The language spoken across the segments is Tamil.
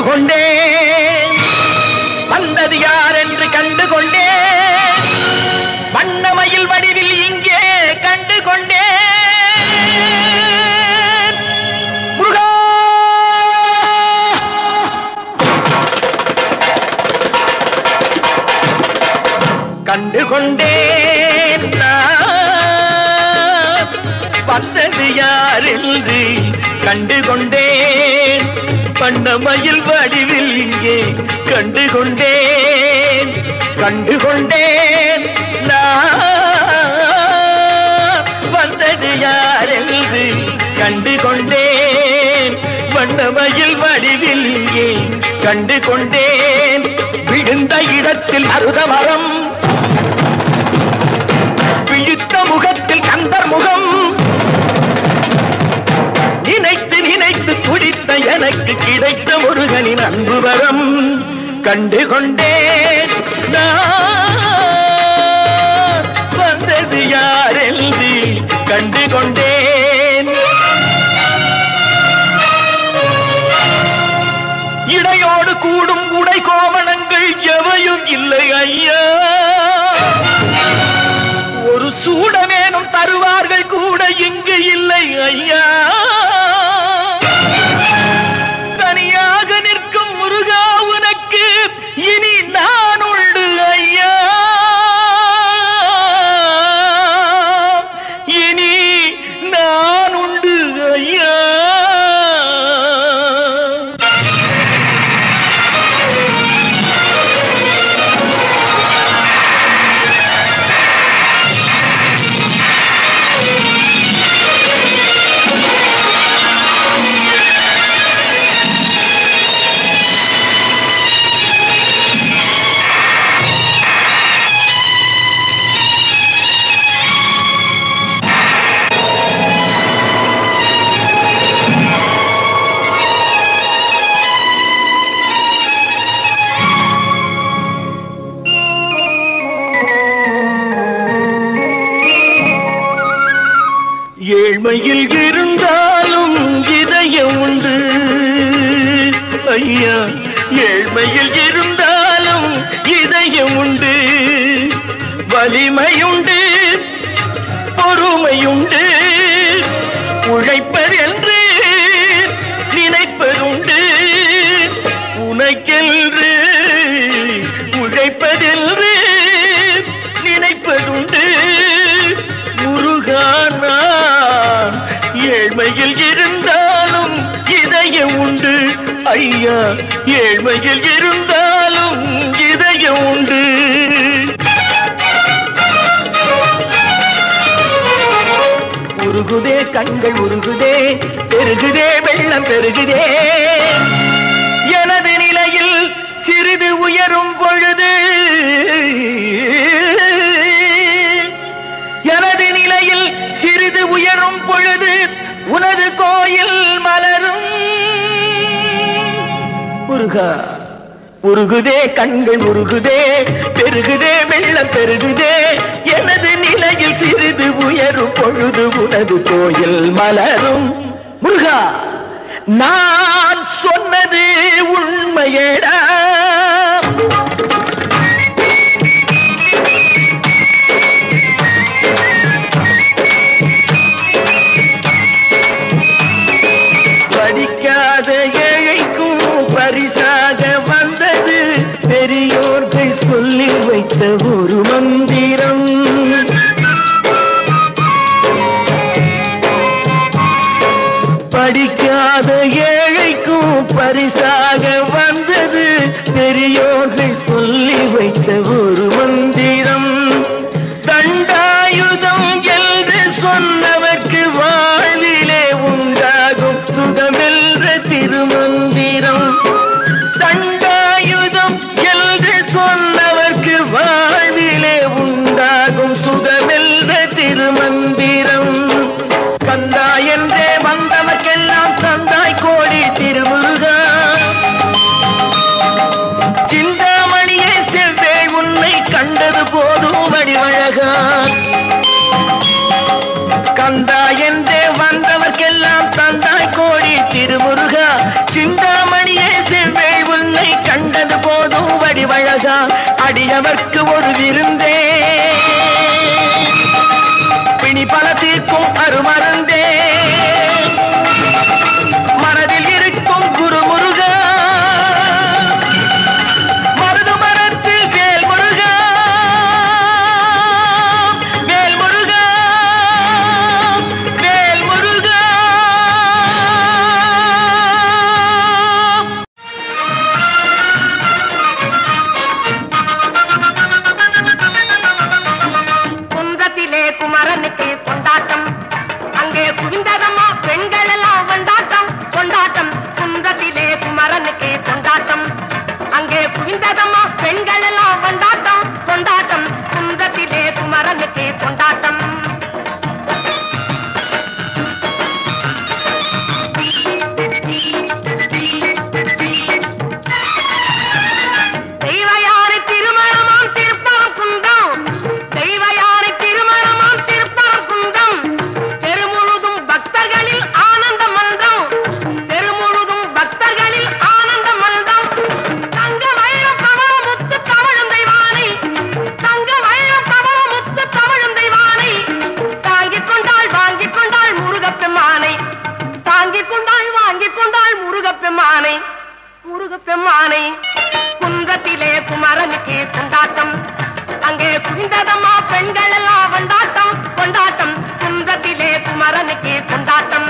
கண்டுகொண்டேன் வந்தது யார் என்று கண்டுகொண்டேன் வண்ணமயில் வடிவில் இங்கே கண்டுகொண்டேன் முருகா கண்டுகொண்டேன் வந்தது யார் என்று கண்டுகொண்டேன் வண்ணமயில் வடிவில் இங்கே கண்டுகொண்டேன் கண்டுகொண்டேன் வந்தது யார் என்று கண்டுகொண்டேன் வண்ணமயில் வடிவில் இங்கே கண்டுகொண்டேன் விழுந்த இடத்தில் மருதமரம் விழித்த முகத்தில் கந்தர் முகம் நினைத்து நினைத்து துடித்த எனக்கு கிடைத்த முருகனின் அன்பு வரம் கண்டுகொண்டேன் வந்தது யார் என்று கண்டுகொண்டேன் இடையோடு கூடும் உடை கோவணங்கள் எவையும் இல்லை ஐயா ஒரு சூடமேனும் தருவார்கள் கூட இங்கு இல்லை ஐயா தனியாக நிற்கும் முருகா உனக்கு இனி நான் உண்டு ஐயா இனி ஏழ்மையில் இருந்தாலும் இதயம் உண்டு ஐயா, ஏழ்மையில் இருந்தாலும் இதயம் உண்டு, வலிமையுண்டு, பொறுமையுண்டு, உழைப்பதென்று நினைப்பதுண்டு, உனக்கென்று உழைப்பதென்று நினைப்பதுண்டு. முருகானா ஏழ்மையில் இருந்தாலும் இதயம் உண்டு ஐயா, ஏழ்மையில் இருந்தாலும் இதயம் உண்டு. உருகுதே கண்கள் உருகுதே, பெருகுதே வெள்ளம் பெருகுதே, எனது நிலையில் சிறிது உயரும் பொழுது, எனது நிலையில் சிறிது உயரும் பொழுது உனது கோயில் மலரும். முருகா உருகுதே கண்கள் உருகுதே, பெருகுதே வெள்ளம் பெருகுதே, எனது நிலையில் சிறிது உயரும் பொழுது உனது கோயில் மலரும். முருகா நான் சொன்னது உண்மையேடா, படிக்காத ஏழைக்கும் பரிசாக வந்தது பெரியோர்கள் சொல்லி வைத்த ஒரு மந்திரம். படிக்காத ஏழைக்கும் பரிசாக வந்தது பெரியோர்கள் சொல்லி வைத்த ஒரு மந்திரம். தண்டாயுதம் என்று சொன்னவர்க்கு வாழ்விலே உண்டாகும் சுகமென்ற திருமந்திரம். தண்டாயுதம் என்று சொன்னவர்க்கு வாழ்விலே உண்டாகும் சுகமென்ற திருமந்திரம். கந்தா என்றே வந்தவர்க்கெல்லாம் தந்தாய் கோடி திருமுருகா, சிந்தாமணியே செவ்வே உன்னை கண்டது போதும் வடிவழகா. கந்தா என்றே வந்தவர்க்கெல்லாம் தந்தாய் கோடி திருமுருகா, சிந்தாமணியே செவ்வே உன்னை கண்டது போதும் வடிவழகா. அடியவர்க்கு ஒரு விருந்தே, பிணி பல தீர்க்கும் அருமருந்தே, மனதில் இருக்கும் குருமுருகா, மருது மரத்தில் வேல் முருகா, வேல் முருகா, வேல் முருகா. குன்றத்திலே குமரனுக்கு கொண்டாட்டம், அங்கே குவிந்ததம்மா பெண்கள் எல்லாம் கொண்டாட்டம் கொண்டாட்டம். குன்றத்திலே குமரனுக்கு கொண்டாட்டம், அங்கே குவிந்ததம்மா பெண்கள் எல்லாம் கொண்டாட்டம் கொண்டாட்டம். குன்றத்திலே குமரனுக்கு கொண்டாட்டம். தெய்வயானை திருமணமாம் திருப்பரம் குன்றம், தெய்வயானை திருமணமாம் திருப்பரம் குன்றம். தெருமுழுதும் பக்தர்களில் ஆனந்த மந்தம், தெருமுழுதும் பக்தர்களில் ஆனந்த மந்தம். தங்க வைரம் பவள முத்து தவழும் தெய்வானை, தங்க வைரம் பவள முத்து தவழும் தெய்வானை. தாங்கிக் கொண்டாள் வாங்கிக் கொண்டாள் முருகப்பெம்மானை, தாங்கிக் கொண்டாள் வாங்கிக் கொண்டாள் முருகப்பெம்மானை, முருகப்பெம்மானை. குன்றத்திலே குமரனுக்கு கொண்டாட்டம், அங்கே குவிந்ததம்மா பெண்கள் எல்லாம் கொண்டாட்டம் கொண்டாட்டம். குன்றத்திலே குமரனுக்கு கொண்டாட்டம்.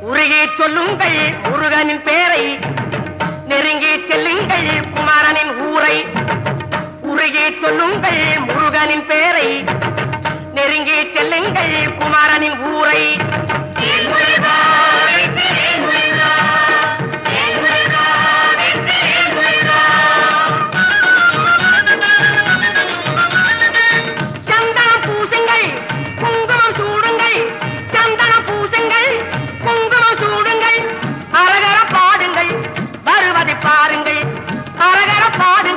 உருகி சொல்லுங்கள் முருகனின் பேரை, நெருங்கி செல்லுங்கள் குமரனின் ஊரை. உருகி சொல்லுங்கள் முருகனின் பேரை, நெருங்கி செல்லுங்கள் குமரனின் ஊரை. சந்தனம் பூசுங்கள் குங்குமம் சூடுங்கள், சந்தனம் பூசுங்கள் குங்குமம் சூடுங்கள். அரகர பாடுங்கள் வருவதை பாருங்கள், அரகர பாடு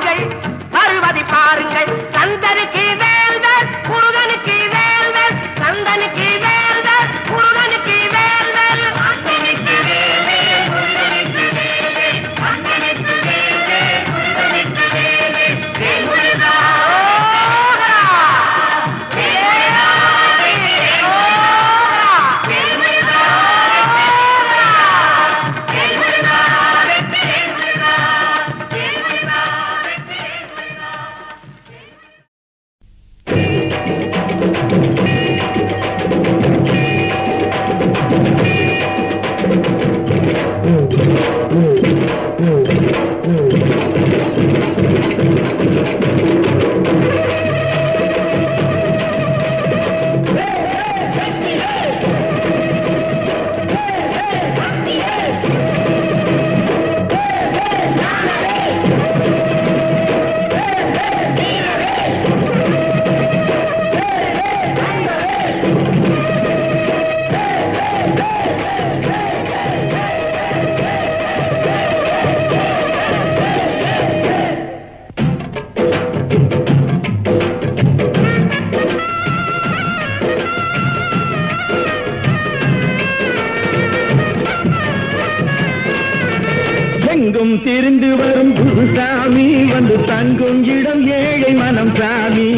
குருசாமி வந்து தங்கும் இடம் ஏழை மனம் சாமி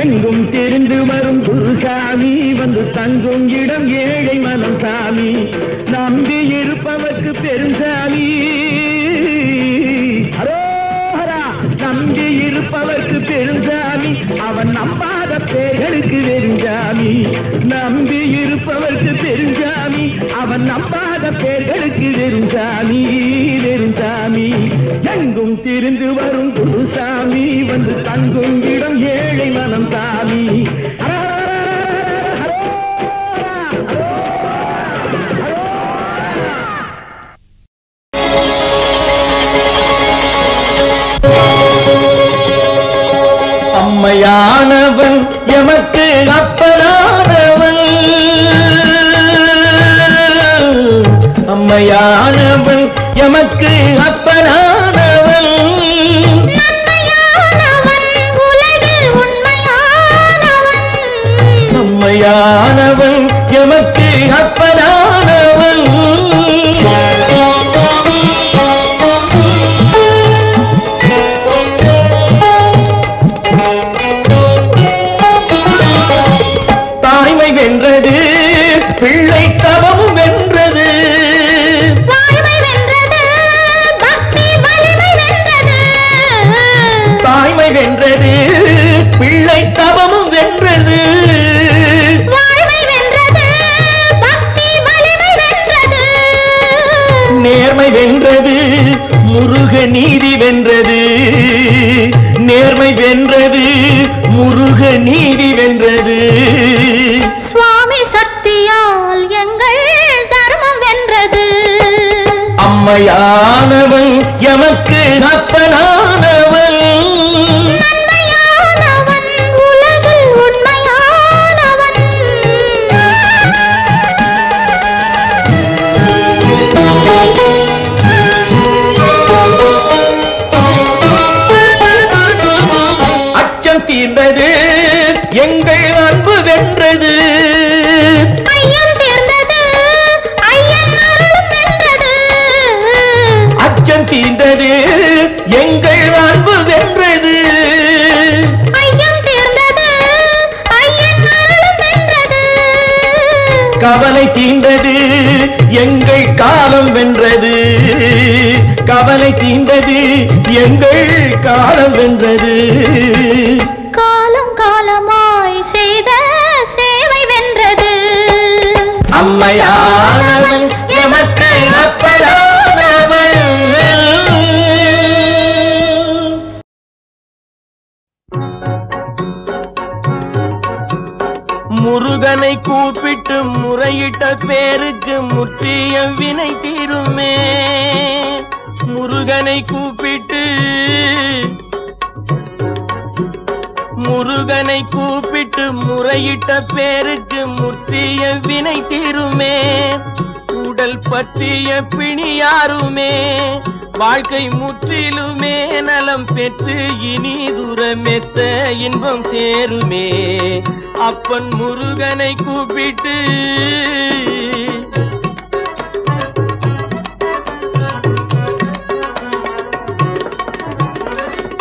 எங்கும் தெரிந்து வரும் குருசாமி வந்து தங்கும் இடம் ஏழை மனம் சாமி நம்பி இருப்பவர்க்கு பெருசாமி நம்பி இருப்பவர்க்கு பெருஞ்சாமி அவன் நம்பாத பேர்களுக்கு வெறுஞ்சாமி நம்பி இருப்பவர்க்கு பெருஞ்சாமி அவன் நம்பாத பேர்களுக்கு வெறுஞ்சாமி வெறுஞ்சாமி எங்கும் திரிந்து வரும் குருசாமி வந்து தங்கும் இடம் ஏழை மனம் சாமி அம்மையானவன் எமக்கு அப்பனானவன் அம்மையானவன் எமக்கு அப்பனானவன் அம்மையானவன் எமக்கு அப்பனானவன் வென்றது பிள்ளை தவமும் வென்றது தாய்மை வென்றது பிள்ளை தவமும் வென்றது நேர்மை வென்றது முருக நீதி வென்றது நேர்மை வென்றது முருக நீதி வென்றது சுவாமி சக்தியால் எங்கள் தர்மம் வென்றது அம்மையானவன் எமக்கு அப்பனானவன் நன்மையானவன் உலகில் உண்மையானவன் அச்சம் தீர்ந்தது எங்கள் அன்பு வென்றது ஐயம் தீர்ந்தது ஐயன் அருள் வென்றது அச்சம் தீர்ந்தது எங்கள் அன்பு வென்றது ஐயம் தீர்ந்தது ஐயன் அருள் வென்றது கவலை தீர்ந்தது எங்கள் காலம் வென்றது கவலை தீர்ந்தது எங்கள் காலம் வென்றது காலம் காலமாய் செய்த சேவை வென்றது அம்மையானவன் எமக்கு அப்பனானவன் முருகனை கூப்பிட்டு முறையிட்ட பேருக்கு முற்றிய வினை தீருமே முருகனை கூப்பிட்டு முருகனை கூப்பிட்டு முறையிட்ட பேருக்கு முற்றிய வினை தீருமே உடல் பற்றிய பிணியாருமே வாழ்க்கை முற்றிலுமே நலம் பெற்று இனி தூரமெத்த இன்பம் சேருமே அப்பன் முருகனை கூப்பிட்டு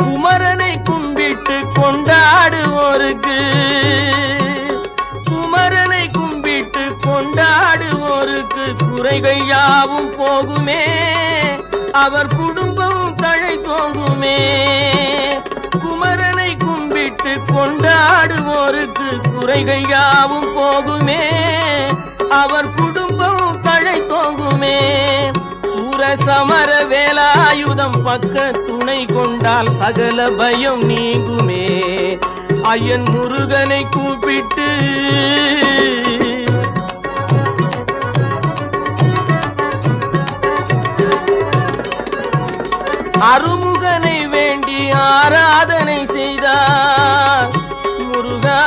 குமரனை கும்பிட்டு கொண்டாடுவோருக்கு குமரனை கும்பிட்டு கொண்டாடுவோருக்கு குறைகள் யாவும் போகுமே அவர் குடும்பமும் தழை தோங்குமே குமரனை கும்பிட்டு கொண்டாடுவோருக்கு குறைகள் யாவும் போகுமே அவர் குடும்பமும் தழை தோங்குமே சூரசமர வேலாயுதம் பக்க துணை கொண்டால் சகல பயம் நீங்குமே ஐயன் முருகனை கூப்பிட்டு அருமுகனை வேண்டி ஆராதனை செய்தார் முருகா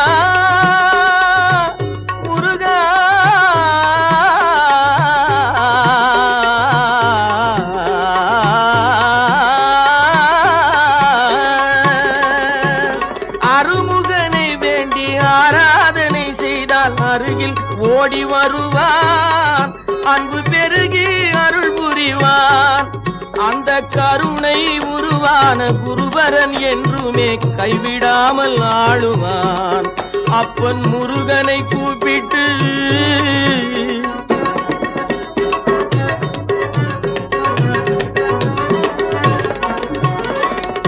முருகா அருமுகனை வேண்டி ஆராதனை செய்தால் அருகில் ஓடி வருவான் அன்பு பெருகி அருள் புரிவான் அந்த கருணை உருவான குருபரன் என்றுமே கைவிடாமல் ஆளுவான். அப்பன் முருகனை கூப்பிட்டு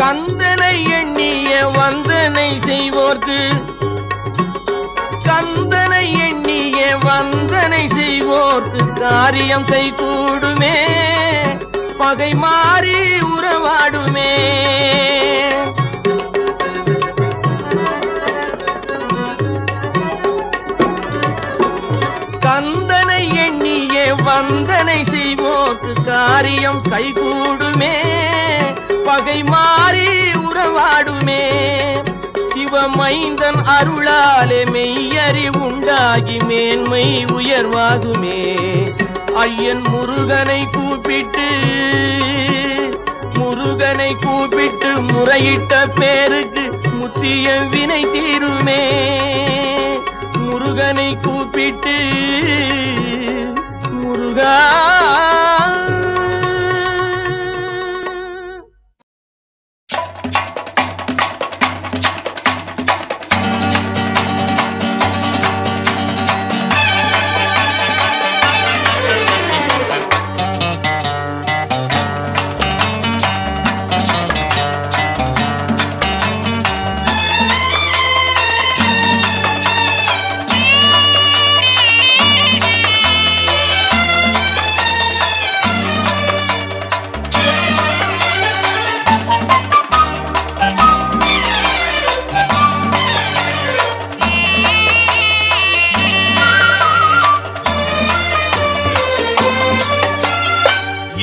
கந்தனை எண்ணிய வந்தனை செய்வோர்க்கு கந்தனை எண்ணிய வந்தனை செய்வோர்க்கு காரியம் கைகூடுமே, பகை மாறி உறவாடுமே. கந்தனை எண்ணிய வந்தனை செய்வோர்க்கு காரியம் கைகூடுமே, பகை மாறி உறவாடுமே. சிவமைந்தன் அருளாலே மெய்யறிவுண்டாகி மேன்மை உயர்வாகுமே. ஐயன் முருகனை கூப்பிட்டு முறையிட்ட பேருக்கு முத்திய வினை தீருமே. முருகனை கூப்பிட்டு முருகா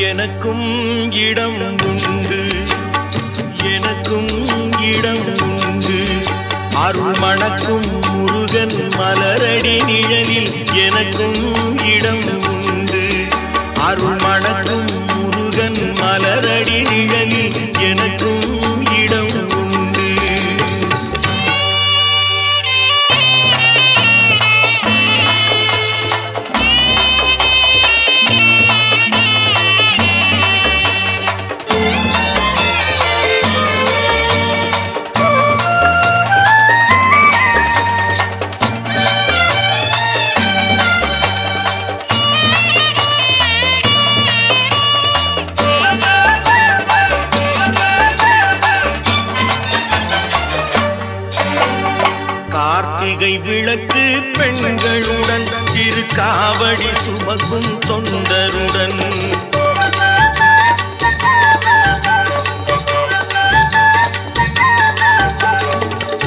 எனக்கும் இடம் உண்டு, எனக்கும் இடம் உண்டு. அருள் மணக்கும் முருகன் மலரடி நிழலில் எனக்கும் இடம் உண்டு. அருள் மணக்கும் முருகன் மலரடி நிழலில் எனக்கும் இடம் உண்டு. கார்த்திகை விளக்கு பெண்களுடன் திருக்காவடி சுமக்கும் தொண்டருடன்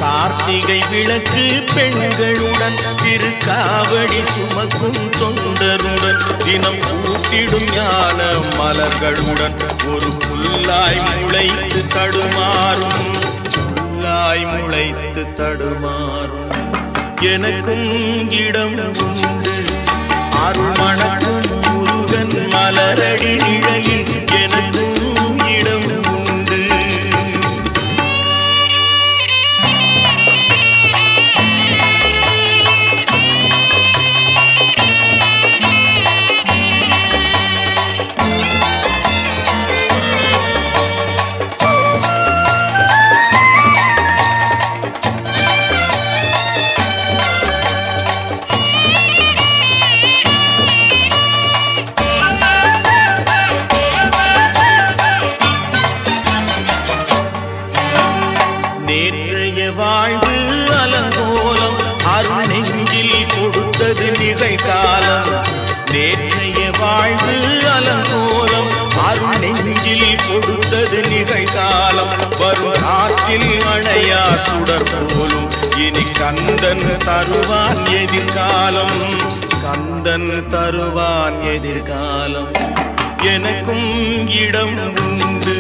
கார்த்திகை விளக்கு பெண்களுடன் திருக்காவடி சுமக்கும் தொண்டருடன் தினம் கூட்டிடும் ஞான மலர்களுடன் ஒரு புல்லாய் முளைத்து தடுமாறும் முளைத்து தடுமாறும். எனக்கும் இடம் உண்டு. அருள் மணக்கும் முருகன் மலரடி நிழலில் எனக்கும் இடம் உண்டு. வாழ்வு அலங்கோலம் அருள் நெஞ்சில் கொடுத்தது நிகழ்காலம். நேற்றைய வாழ்வு அலங்கோலம் அருள் நெஞ்சில் கொடுத்தது நிகழ்காலம். வரும் காற்றில் அணையா சுடர் போலும் இனி கந்தன் தருவான் எதிர்காலம். கந்தன் தருவான் எதிர்காலம். எனக்கும் இடம் உண்டு.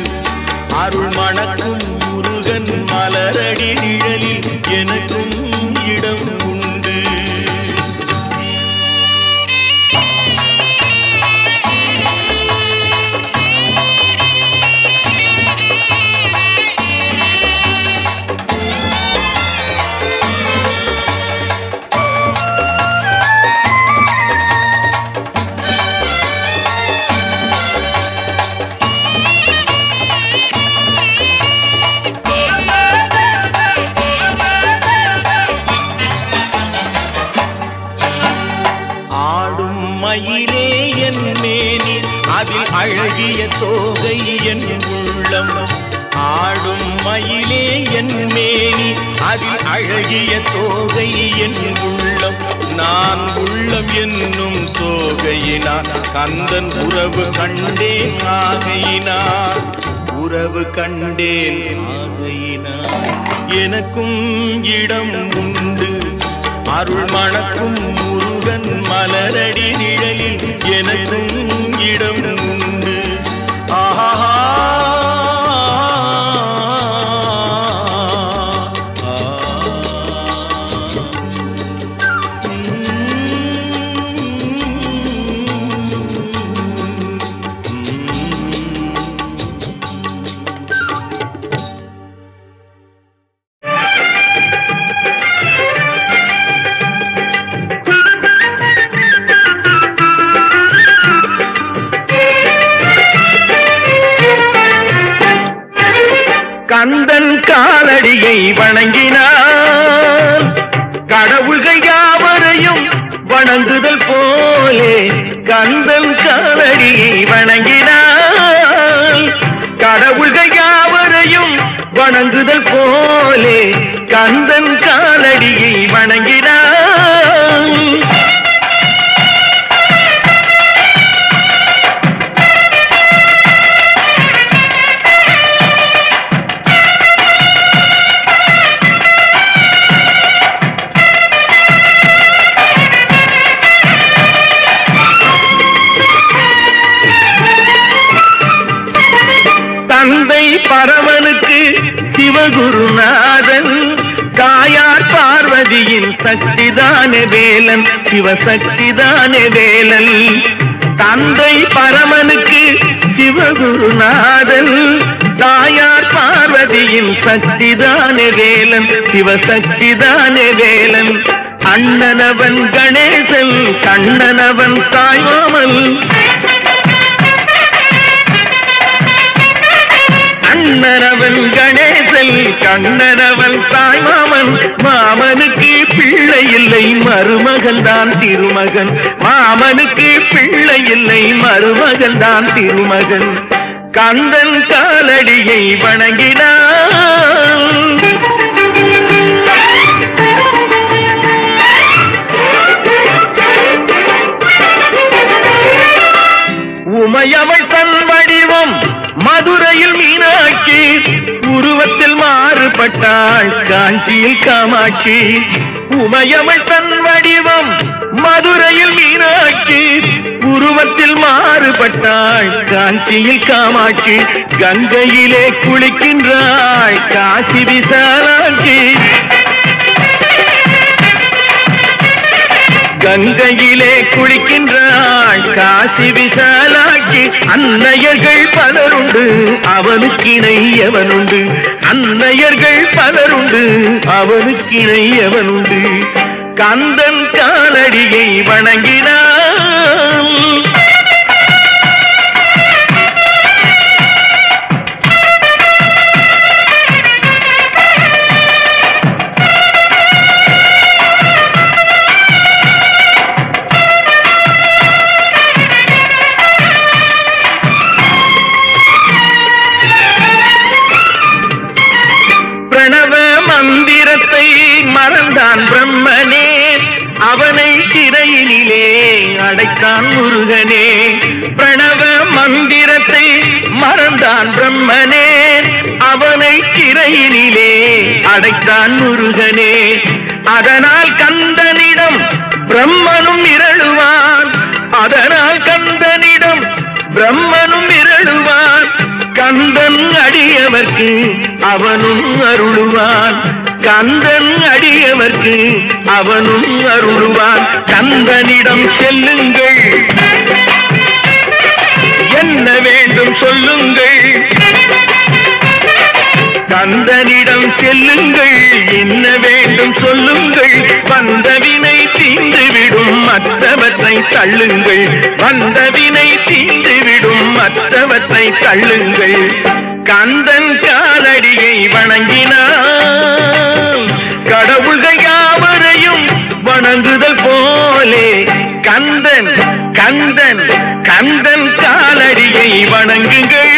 அருள் மணக்கும் முருகன் மலரடி நிழலில் எனக்கும் இடம் உண்டு. மயிலே என் மேனி அதில் அழகிய தோகை என் உள்ளம் நான் உள்ளம் என்னும் தோகையினார் கந்தன் உறவு கண்டேன் ஆகையினார் உறவு கண்டேன் ஆகையினார் எனக்கும் இடம் உண்டு அருள் மணக்கும் முருகன் மலரடி நிழலில் எனக்கும் இடம் உண்டு ஆஹா கந்தன் காலடியை வணங்கினான் கடவுள்கள் யாவரையும் வணங்குதல் போலே கந்தன் காலடியை வணங்கினான் கடவுள்கள் யாவரையும் வணங்குதல் போலே கந்தன் காலடியை வணங்கினான் தந்தை பரமனுக்கு சிவகுருநாதன் தாயார் பார்வதியின் சக்திதானே வேலன் சிவசக்திதானே வேலன் தந்தை பரமனுக்கு சிவகுருநாதன் தாயார் பார்வதியின் சக்திதானே வேலன் சிவசக்திதானே வேலன் அண்ணனவன் கணேசன் கண்ணனவன் தாய்மாமன் அண்ணனவன் கணேசன் கண்ணனவன் தாய்மாமன் மாமனுக்கு பிள்ளை இல்லை மருமகன் தான் திருமகன் மாமனுக்கு பிள்ளை இல்லை மருமகன் தான் திருமகன் கந்தன் காலடியை வணங்கினான் உமையவள் தன் வடிவம் மதுரையில் மீனாட்சி உருவத்தில் மாறுபட்டாள் காஞ்சியில் காமாட்சி உமையவள் தன் வடிவம் மதுரையில் மீனாட்சி உருவத்தில் மாறுபட்டாள் காஞ்சியில் காமாட்சி கங்கையிலே குளிக்கின்றாள் காசி விசாலாட்சி கங்கையிலே குளிக்கின்றாள் காசி விசாலாட்சி அன்னையர்கள் பலருண்டு அவனுக்கிணை எவனுண்டு அன்னையர்கள் பலருண்டு அவனுக்கிணை எவனுண்டு கந்தன் காலடியை வணங்கினான் மந்திரத்தை மறந்தான் பிரம்மனே அவனை சிறையினிலே அடைத்தான் முருகனே பிரணவ மந்திரத்தை மறந்தான் பிரம்மனே அவனை சிறையினிலே அடைத்தான் முருகனே அதனால் கந்தனிடம் பிரம்மனும் மிரளுவான் அதனால் கந்தனிடம் பிரம்மனும் மிரளுவான் கந்தன் அடியவர்க்கு அவனும் அருளுவான் கந்தன் அடியவர்க்கு அவனும் அருளுவான் கந்தனிடம் செல்லுங்கள் என்ன வேண்டும் சொல்லுங்கள் கந்தனிடம் செல்லுங்கள் என்ன வேண்டும் சொல்லுங்கள் வந்தவினை தீர்ந்துவிடும் மற்றவற்றை தள்ளுங்கள் வந்தவினை தீர்ந்துவிடும் மற்றவற்றை தள்ளுங்கள் கந்தன் காலடியை வணங்கினான் கடவுள்கள் யாவரையும் வணங்குதல் போலே கந்தன் கந்தன் கந்தன் காலடியை வணங்குங்கள்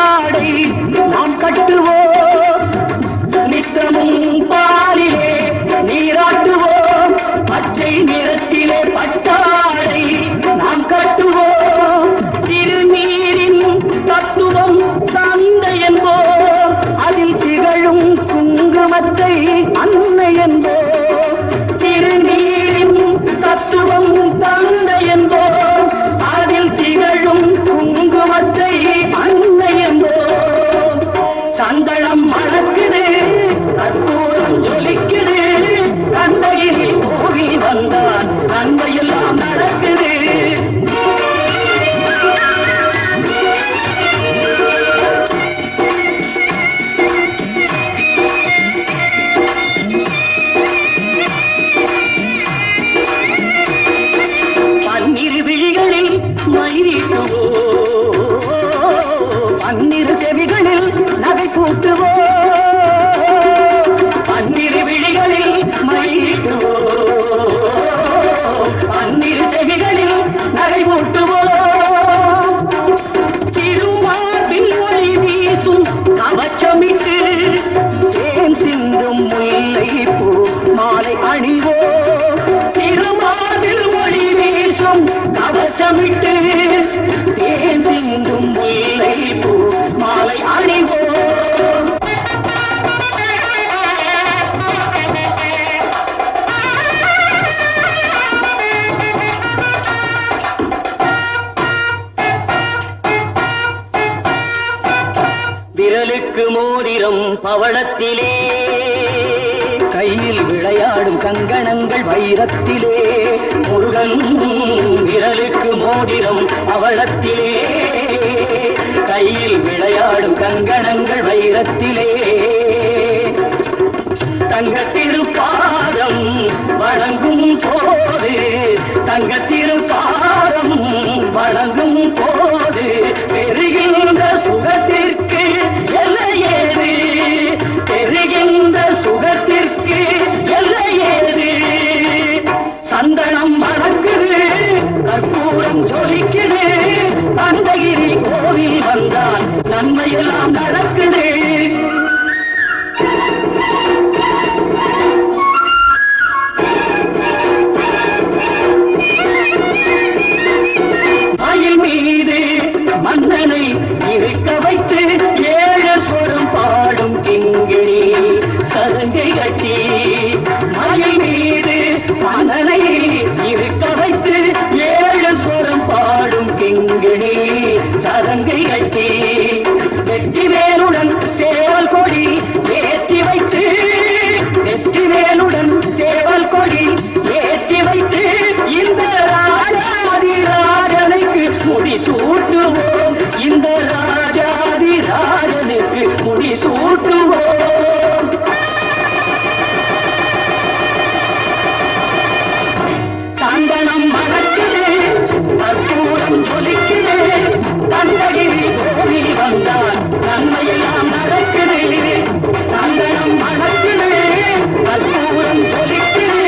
பட்டாடை நாம் கட்டுவோம், நித்தமும் பாலிலே நீராட்டுவோம், பச்சை நிறத்திலே பட்டாடை நாம் கட்டுவோம். திருநீரின் தத்துவம் தந்தை என்போம், அதில் திகழும் குங்குமத்தை அன்னை என்போம். திருநீரின் தத்துவம் தந்தை என்போம், அதில் திகழும் குங்குமத்தை அன்னை என்போம். சந்தனம் மணக்குது, கற்பூரம் ஜொலிக்குது, கந்தகிரி போகி வந்தான் நன்மையெல்லாம் நடக்குது. பன்னிரு விழிகளில் மயிலிட்டுவோம், பன்னிரு செவிகளில் நகை பூட்டுவோம், பன்னிரு விழிகளில் மயிலிட்டுவோம், பன்னிரு செவிகளில் நகை பூட்டுவோம். திருமார்பில் ஒளி வீசும் கவச்சமிட்டு தேன் சிந்தும் முல்லை பூ மாலை அணிவோம். திருமார்பில் ஒளி வீசும் கவசமிட்டு தேன் சிந்தும் முல்லை பூ மாலை அணிவோம். விரலுக்கு மோதிரம் பவளத்திலே, கையில் விளையாடும் கங்கணங்கள் வைரத்திலே. முருகன் விரலுக்கு மோதிரம் பவளத்திலே, கையில் விளையாடும் கங்கணங்கள் வைரத்திலே. தங்க திருப்பாதம் வணங்கும் போது, தங்க திருப்பாதம் வணங்கும் போது பெறுகின்ற சுகத்திற்கு எல்லையேது, பெறுகின்ற சுகத்திற்கு எல்லையேது. சந்தனம் மணக்குது, கற்பூரம் ஜொலிக்குது, கந்தகிரி கோவில் வந்தான் நன்மையெல்லாம் நடக்குது. மயில் மீது மன்னனை இருக்க வைத்து ஏழு சொரம் பாடும் கிங்கிணி சதங்கை கட்டி, மயில் மீது மன்னனை இருக்க வைத்து ஏழு சொரம் பாடும் கிங்கிணி சதங்கை கட்டி. வெற்றிவேலுடன் சேவல் கொடி ஏற்றி வைத்து, வெற்றிவேலுடன் சேவல் கொடி ஏற்றி வைத்து இந்த ராஜாதி ராஜனுக்கு முடி சூட்டுவோம், இந்த ராஜாதி ராஜனுக்கு முடி சூட்டுவோம். சந்தனம் மணக்குது, கற்பூரம் ஜொலிக்குது, கந்தகிரி கோவில் வந்தான் நன்மையெல்லாம் நடக்குது. சந்தனம் மணக்குது, கற்பூரம் ஜொலிக்குது,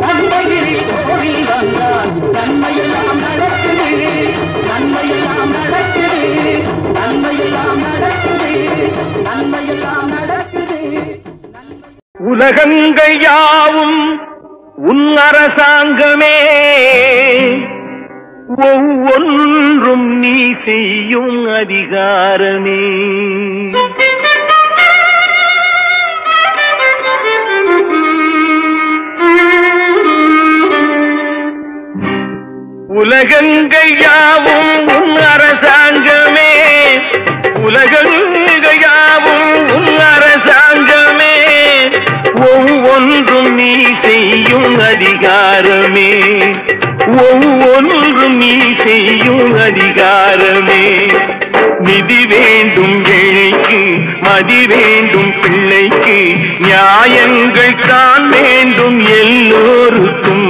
கந்தகிரி கோவில் வந்தான் நன்மையெல்லாம் நடக்குது, நன்மையெல்லாம் நடக்குது, நன்மையெல்லாம் நடக்குது, நன்மையெல்லாம் நடக்குது. உலகங்கள் யாவும் உன் அரசாங்கமே, ஒவ்வொன்றும் நீ செய்யும் அதிகாரமே. உலகங்கள் யாவும் உன் அரசாங்கமே, உலகங்கள் யாவும் உன் அரசாங்கமே, ஒவ்வொன்றும் நீ செய்யும் அதிகாரமே, ஒவ்வொன்றும் நீ செய்யும் அதிகாரமே. நிதி வேண்டும் ஏழைக்கு, மதி வேண்டும் பிள்ளைக்கு, நியாயங்கள் தான் வேண்டும் எல்லோருக்கும்.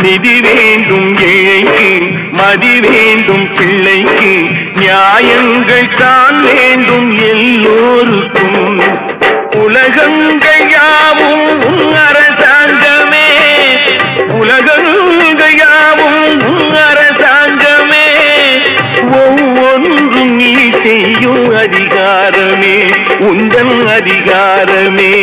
நிதி வேண்டும் ஏழைக்கு, மதி வேண்டும் பிள்ளைக்கு, நியாயங்கள் தான் வேண்டும் எல்லோருக்கும். உலகங்கள் யாவும் உன் அரசாங்கமே, உலகங்கள் யாவும் உன் அரசாங்கமே, ஒவ்வொன்றும் நீ செய்யும் அதிகாரமே.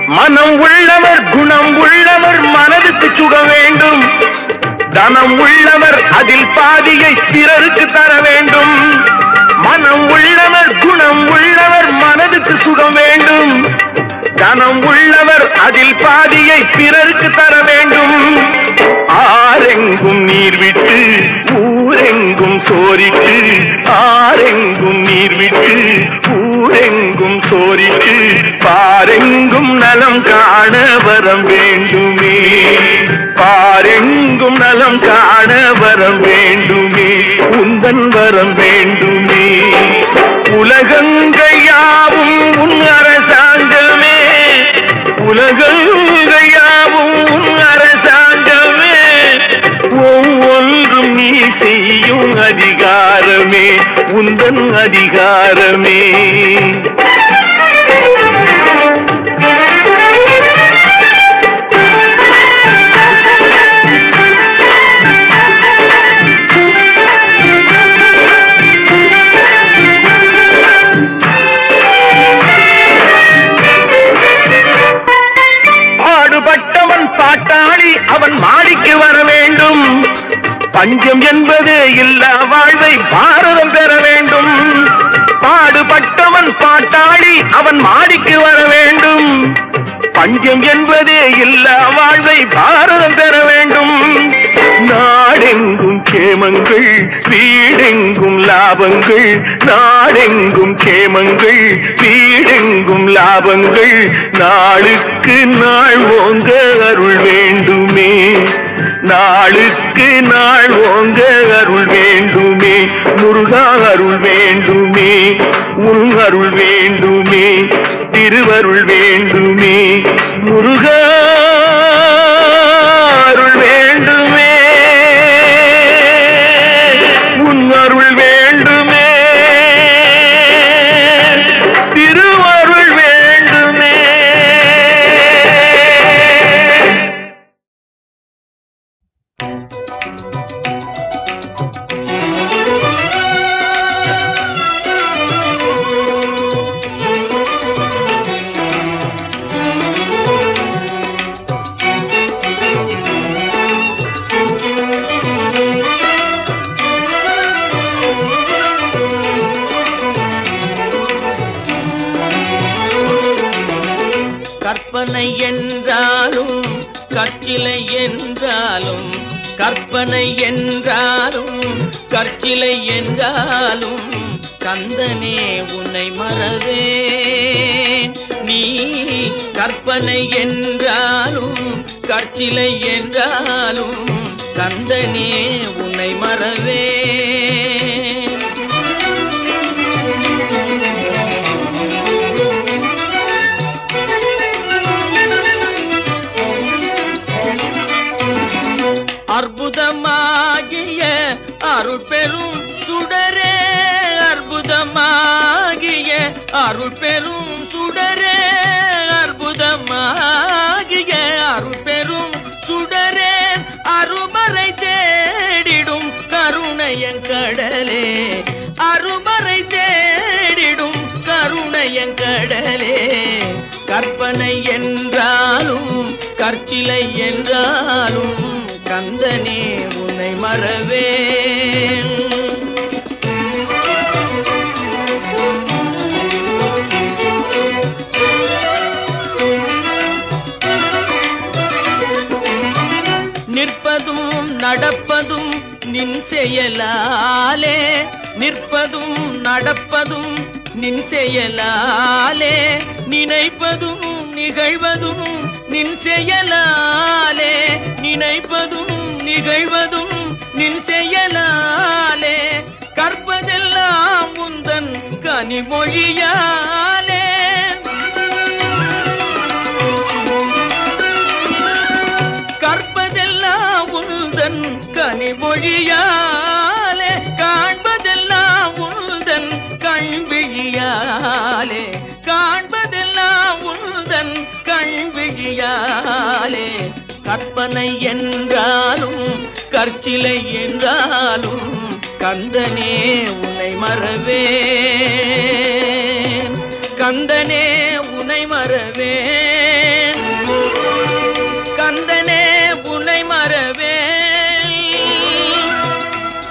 மனம் உள்ளவர் குணம் உள்ளவர் மனதுக்கு சுக வேண்டும். தனம் உள்ளவர் அதில் பாதியை பிறருக்கு தர வேண்டும். மனம் உள்ளவர் குணம் உள்ளவர் மனதுக்கு சுகம் வேண்டும். தனம் உள்ளவர் அதில் பாதியை பிறருக்கு தர வேண்டும். ஆரெங்கும் நீர் விட்டு ஊரெங்கும் சோரிட்டு, ஆரெங்கும் நீர் விட்டு ஊரெங்கும் சோரிட்டு, பாரெங்கும் நலம் காண வரம் வேண்டுமே. பாரெங்கும் நலம் காண வரம் வேண்டுமே. உந்தன் வரம் வேண்டுமே. உலகங்கையாவும் உன் அரசாங்கமே. உலகங்கையாவும் உன் அரசாங்கமே. ஒவ்வொன்றும் நீ செய்யும் அதிகாரமே. உந்தன் அதிகாரமே. பாடுபட்டவன் பாட்டாளி அவன் மாடிக்கு வர வேண்டும். பஞ்சம் என்பது இல்லா வாழ்வை பாரதம் பெற வேண்டும். பாடுபட்டவன் பாட்டாளி அவன் மாடிக்கு வர வேண்டும். பஞ்சம் என்பது இல்லா வாழ்வை பாரதம் பெற வேண்டும். நாடெங்கும் கேமங்கள் வீடெங்கும் லாபங்கள். நாடெங்கும் கேமங்கள் வீடெங்கும் லாபங்கள். நாளுக்கு நாள் ஓங்க அருள் வேண்டுமே. நாளுக்கு நாள் ஓங்க அருள் வேண்டுமே. முருகா அருள் வேண்டுமே. உன் அருள் வேண்டுமே. திருவருள் வேண்டுமே. முருகா அருள் வேண்டுமே. உன் அருள் வேண்டுமே. திருவருள் வேண்டுமே. கற்பனை என்றாலும் கற்சிலை என்றாலும், கற்பனை என்றாலும் கற்சிலை என்றாலும், கந்தனே உன்னை மறவேன். நீ கற்பனை என்றாலும் கற்சிலை என்றாலும், கந்தனே உன்னை மறவேன். அற்புதமாகிய அருள் பெரும் சுடரே, அற்புதமாகிய அருள் பெரும் சுடரே, அற்புதமாகிய அருள் பெரும் சுடரே, அருமறை தேடிடும் கருணையன் கடலே, அருமறை தேடிடும் கருணையன் கடலே. கற்பனை என்றாலும் கற்சிலை என்றாலும், கந்தனே உன்னை மறவேன். நிற்பதும் நடப்பதும் நின் செயலாலே, நிற்பதும் நடப்பதும் நின் செயலாலே, நினைப்பதும் நிகழ்வதும் நின் செயலாலே, நினைப்பதும் நிகழ்வதும் நின் செயலாலே, கற்பதெல்லாம் உந்தன் கனிமொழியாலே. கற்பதெல்லாம் உந்தன் கனிமொழியாலே. கற்பனை என்றாலும் கற்சிலை என்றாலும் கந்தனே உன்னை மறவேன், கந்தனே உன்னை மறவேன், கந்தனே உன்னை மறவேன்,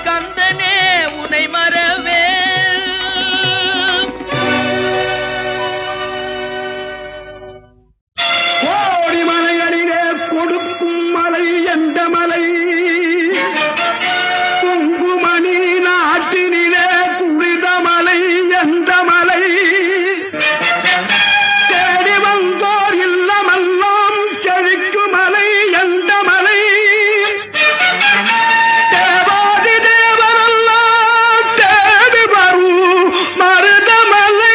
கந்தனே உன்னை மறவேன். கோடி மலைகளிலே கொடுக்கும் மலை எந்த மலை? குங்குமணி நாட்டினிலே குறித மலை எந்த மலை? தேடி வந்தோர் இல்லமெல்லாம் செழிக்கும் மலை எந்த மலை? தேவாதி தேவரெல்லாம் தேடி வரும் மருதமலை.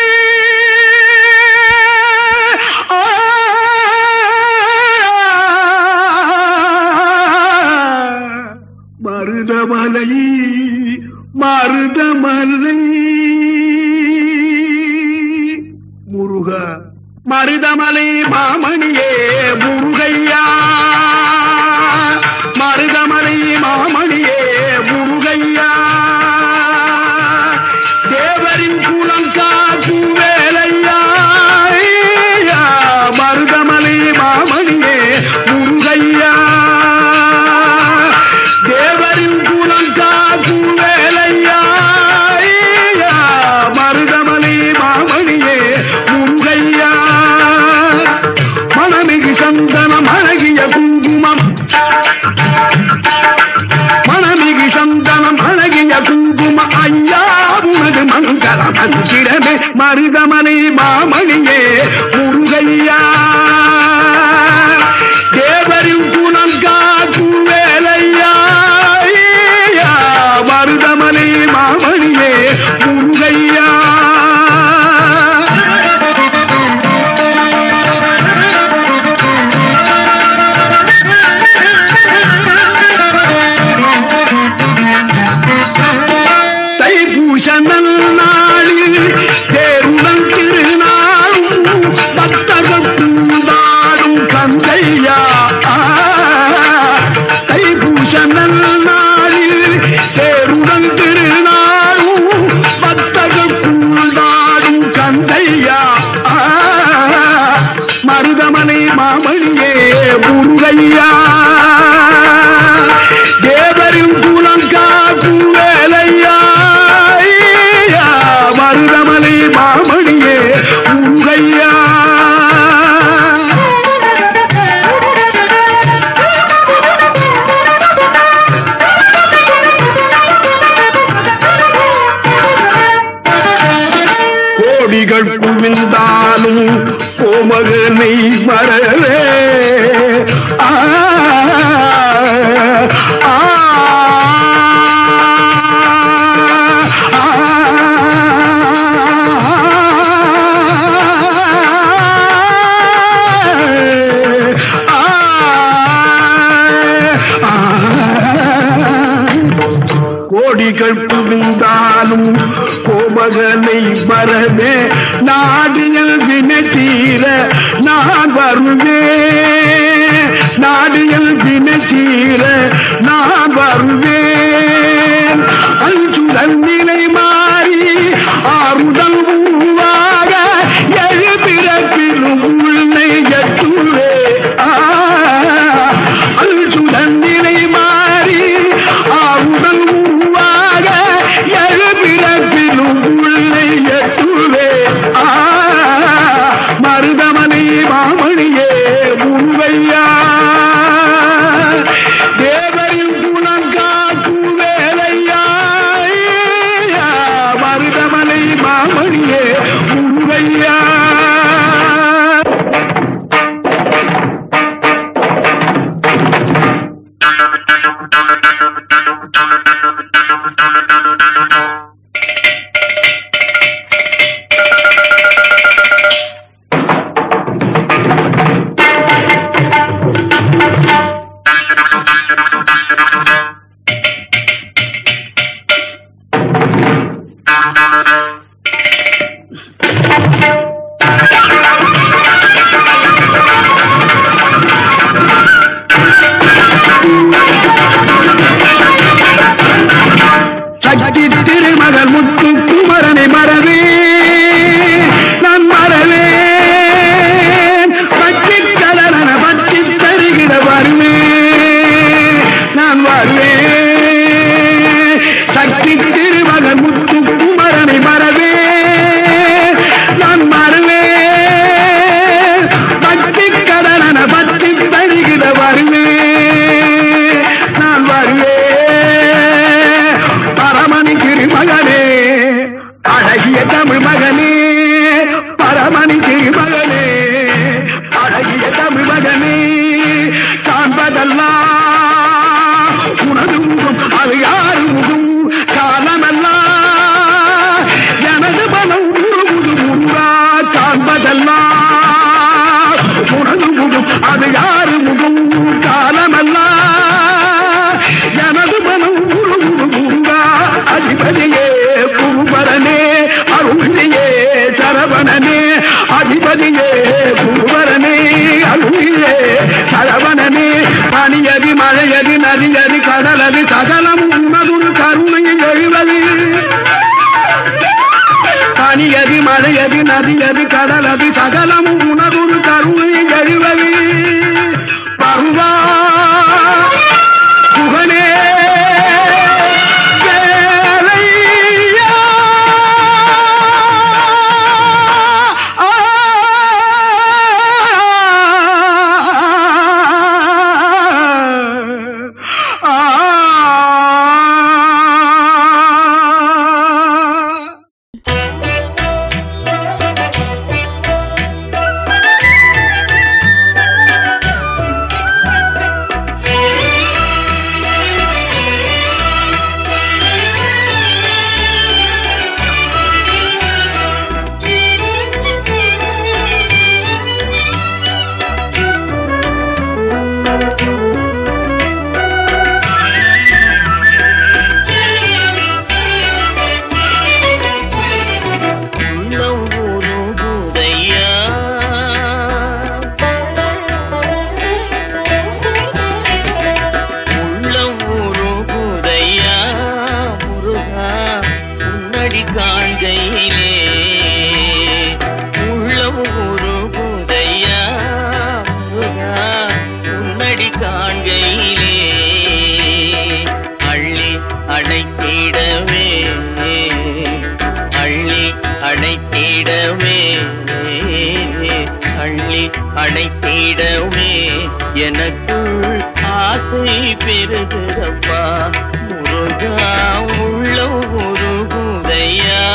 மருதமலை மருதமலை முருகா, மருதமலை மாமணியே முருகையா, மருதமலை மாமணியே முருகையா. தேவரின் குலம் காக்கும் வேலையா, மருதமலை மாமணியே முருகையா. தேவரின் குலம் காக்கும் வேலையா, மருதமலை மாமணியே முருகையா. மணமிகு சந்தனம் அழகிய குங்குமம், மணமிகு சந்தனம் அழகிய குங்குமம் ஐயா உனது மங்கள மந்திரமே மருதமலை மாமணியே முருகையா. தேவரின் குலம் காக்கும் வேலையா, மருதமலை மாமணியே முருகையா. தைப்பூச நன்னாளில் தேருடன் திருநாளும் பக்தர்கள் கூடாடும் கந்தையா. தைப்பூச நன்னாளில் தேருடன் திருநாளும் பக்தர்கள் கூடாடும் கந்தையா. மருதமலை மாமணியே முருகையா. தேவரின் குலம் காக்கும் வேலையா, மருதமலை மாமணியே முருகையா. கோடிகள் குவிந்தாலும் கோமகனை மறவே கோடிகள் குவிந்தாலும் கோமகனை மறவே நாடியல் வினை தீர நான் வருவேன், நாடியல் வினை தீர நான் வருவேன். அஞ்சுதல் நிலை மாறி ஆறுதல் உருவாக எழுபிறப்பிலும் உள்ளை எட்டுவே. அஞ்சுதல் நிலை மாறி ஆறுதல் உருவாக எழுபிறப்பிலும் உள்ளை எட்டுவே. மருதமலை மாமணியே முருகையா. தேவரின் குலம் காக்கும் வேலையா, மருதமலை மாமணியே முருகையா. சரவணனே அதிபதியே குருவரனே அருளிலே சரவணனே பனியதி மழையதி நதியதி கடலது சகலம் உணவுரு கருணையில் எழுவது பனியதி மழையதி நதியதி கடலது சகலம் உணவுரு கருணையில் எழுவது பருவா புகனே அணைத்திடவே எனக்குள் ஆசை பெருகிறப்பா முருகா உள்ள உருகுதையா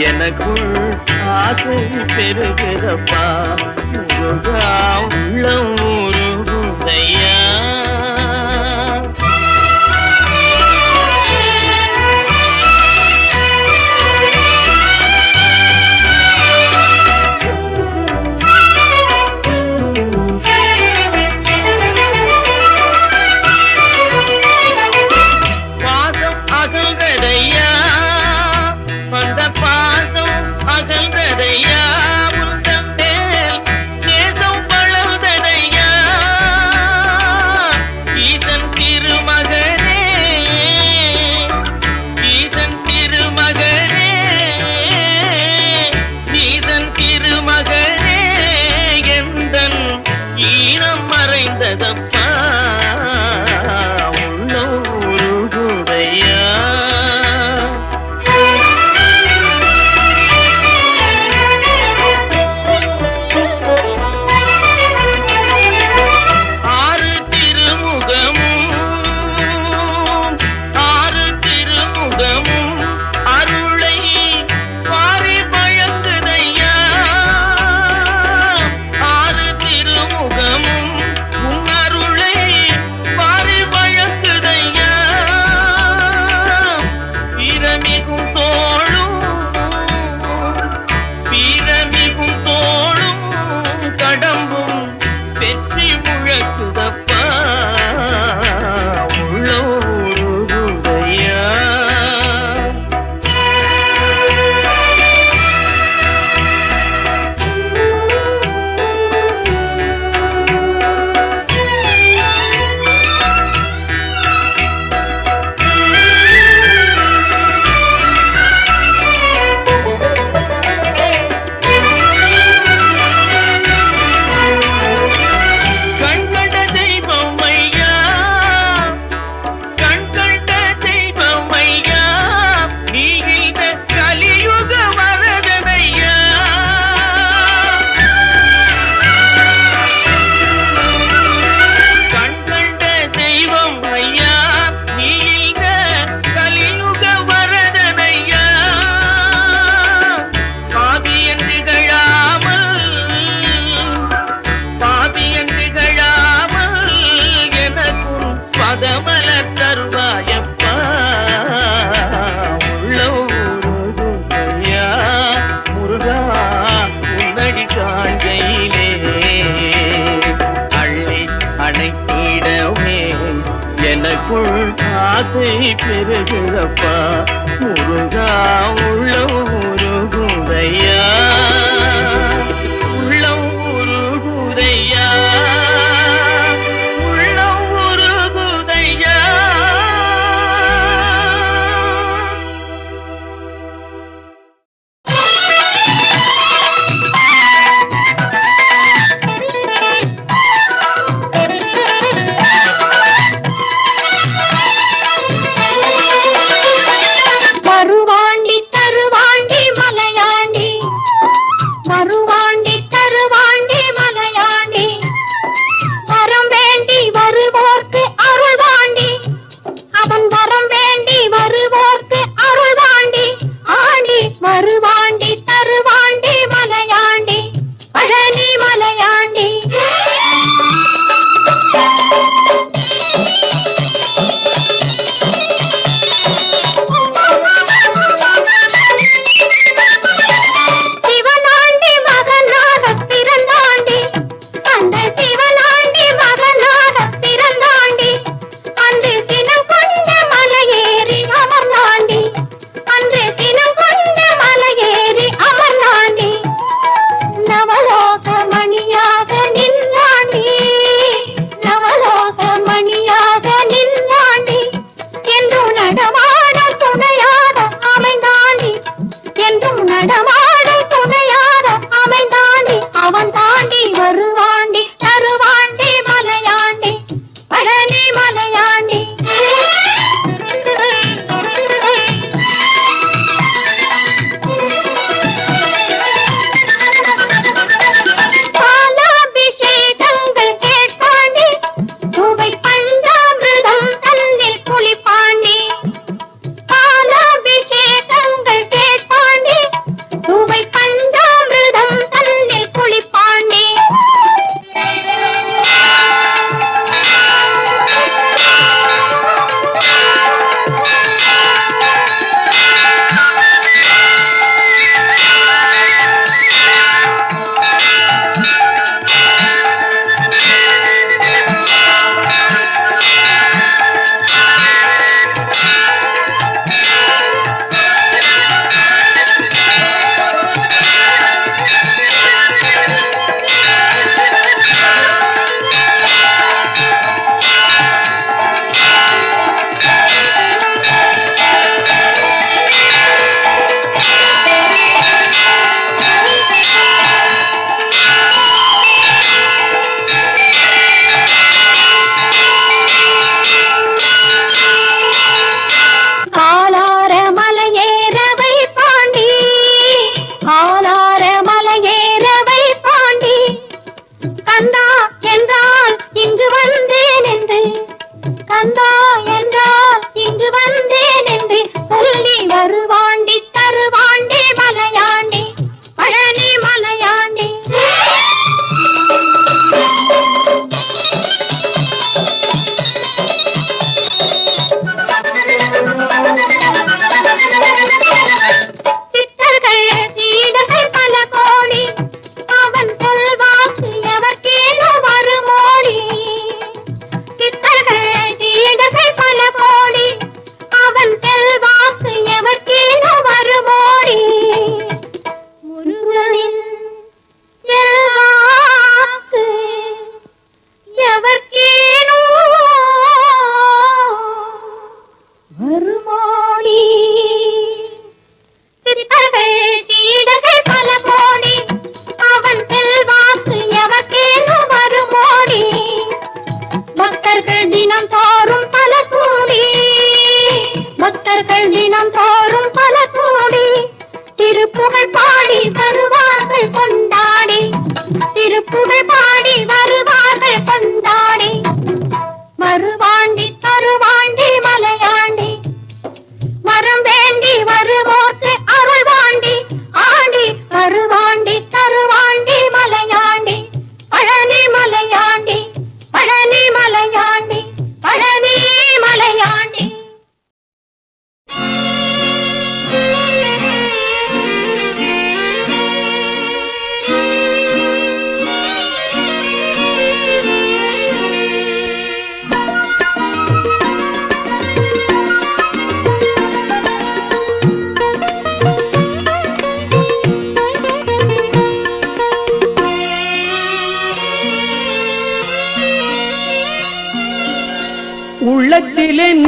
எனக்குள் ஆசை பெருகிறப்பா முருகா உள்ள உருகுதையா அகல்றதையா உந்தன் மேல் நேசம் வளர்ந்ததையா ஆசை பெருகுதப்பா முருகா உள்ளம் உருகுதையா உள்ளம் உருகுதையா உள்ளம் உருகுதையா. மருவாண்டி தருவாண்டி மலையாண்டி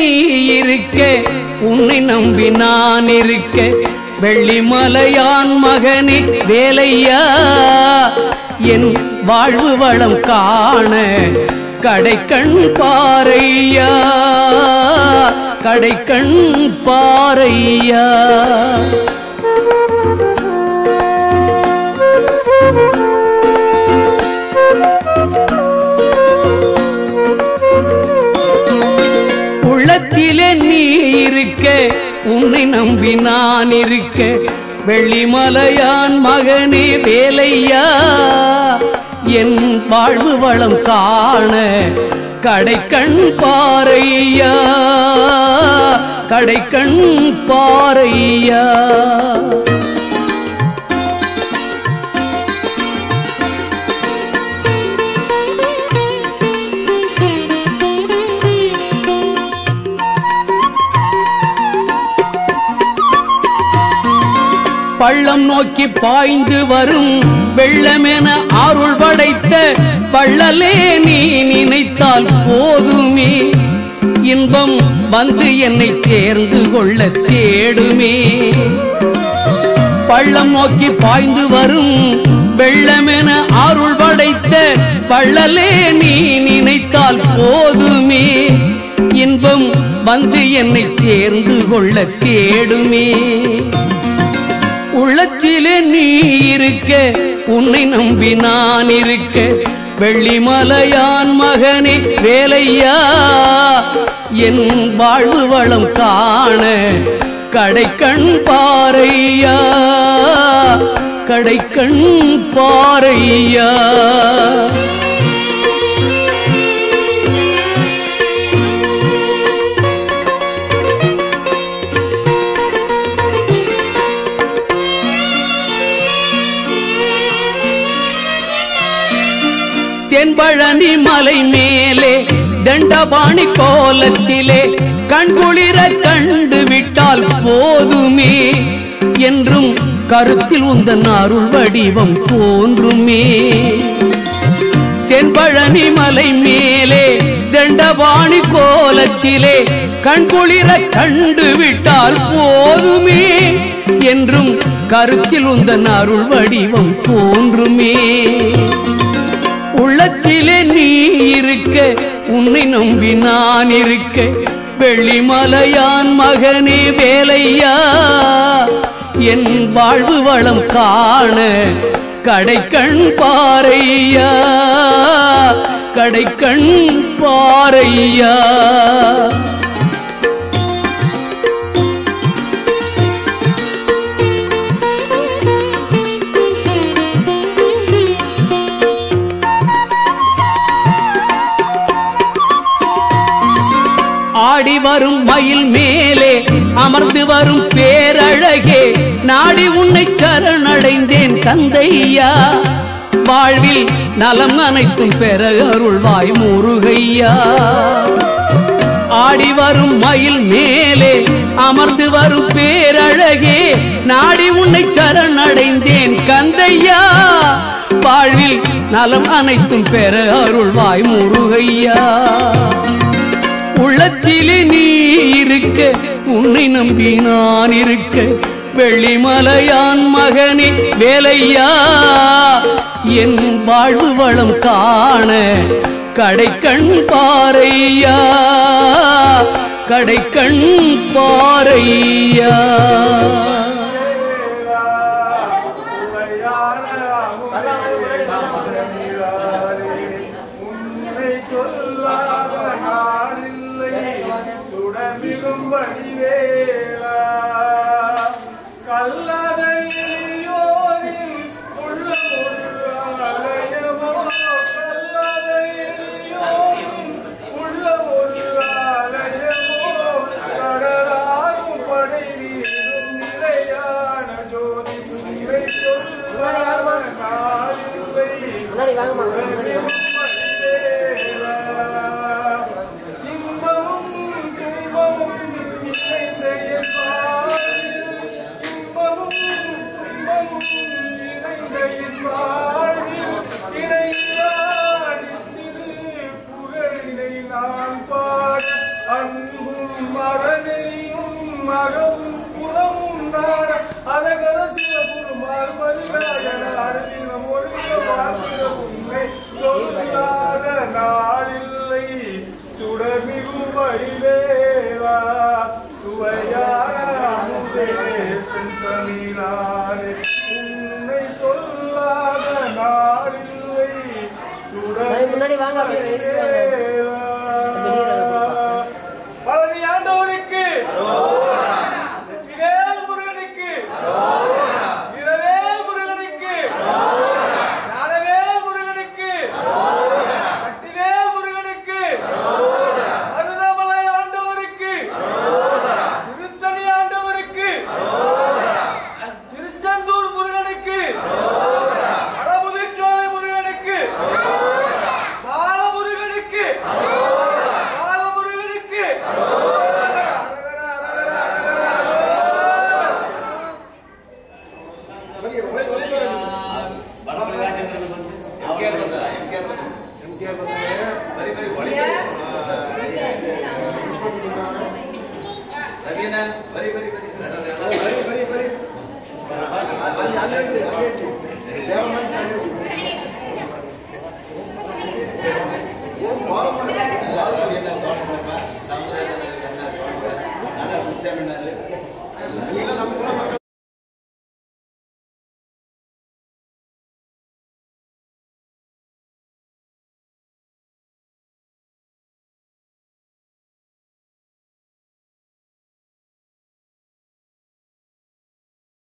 நீ இருக்க, உன்னை நம்பி நான் இருக்க, வெள்ளிமலையான் மகனே வேலையா, என் வாழ்வு வளம் காண கடைக்கண் பாரையா, கடைக்கண் பாரையா. உள்ளத்திலே நீ இருக்க, உன்னை நம்பி நான் இருக்க, வெள்ளிமலையான் மகனே வேலையா, என் வாழ்வு வளம் காண கடைக்கண் பாரையா, கடைக்கண் பாரையா. பள்ளம் நோக்கி பாய்ந்து வரும் வெள்ளமென அருள் படைத்த பள்ளலே நீ நினைத்தால் போதுமே, இன்பம் வந்து என்னை சேர்ந்து கொள்ள தேடுமே. பள்ளம் நோக்கி பாய்ந்து வரும் வெள்ளமென அருள் படைத்த பள்ளலே நீ நினைத்தால் போதுமே, இன்பம் வந்து என்னை சேர்ந்து கொள்ள தேடுமே. உள்ளத்திலே நீ இருக்க, உன்னை நம்பி நான் இருக்க, வெள்ளிமலையான் மகனே வேலையா, என் வாழ்வு வளம் காண கடைக்கண் பாரையா, கடைக்கண் பாரையா. தென்பழனி மலை மேலே தண்டபாணி கோலத்திலே கண்குளிர கண்டு விட்டால் போதுமே, என்றும் கருத்தில் உந்தன் அருள் வடிவம் தோன்றுமே. தென்பழனி மலை மேலே தண்டபாணி கோலத்திலே கண்குளிர கண்டு விட்டால் போதுமே, என்றும் கருத்தில் உந்தன் அருள் வடிவம் தோன்றுமே. உள்ளத்திலே நீ இருக்க, உன்னை நம்பி நான் இருக்க, வெள்ளிமலையான் மகனே வேலையா, என் வாழ்வு வளம் காண கடைக்கண் பாரையா, கடைக்கண் பாரையா. ஆடி வரும் மயில் மேலே அமர்ந்து வரும் பேரழகே, நாடி உன்னை சரணடைந்தேன் கந்தையா, வாழ்வில் நலம் அனைத்தும் பெற அருள்வாய் முருகையா. ஆடி வரும் மயில் மேலே அமர்ந்து வரும் பேரழகே, நாடி உன்னை சரணடைந்தேன் கந்தையா, வாழ்வில் நலம் அனைத்தும் பெற அருள்வாய் முருகையா. உள்ளத்திலே நீ இருக்க, உன்னை நம்பி நான் இருக்க, வெள்ளிமலையான் மகனே வேலையா, என் வாழ்வு வளம் காண கடைக்கண் பாரையா, கடைக்கண் பாரையா. அன்பும் சுடனிலானே உன்னை சொல்லாத நாளில்லை முன்னாடி வாங்க பழனி ஆண்டவருக்கு வெற்றிவேல் முருகனுக்கு வீரவேல் முருகனுக்கு ஞானவேல் முருகனுக்கு சக்திவேல் முருகனுக்கு மருதமலை ஆண்டவருக்கு திருத்தணி ஆண்டவருக்கு திருச்செந்தூர் முருகனுக்கு வடமுதிர்ச்சோலை முருகனுக்கு பாலமுருகனுக்கு பாலமுருகனுக்கு very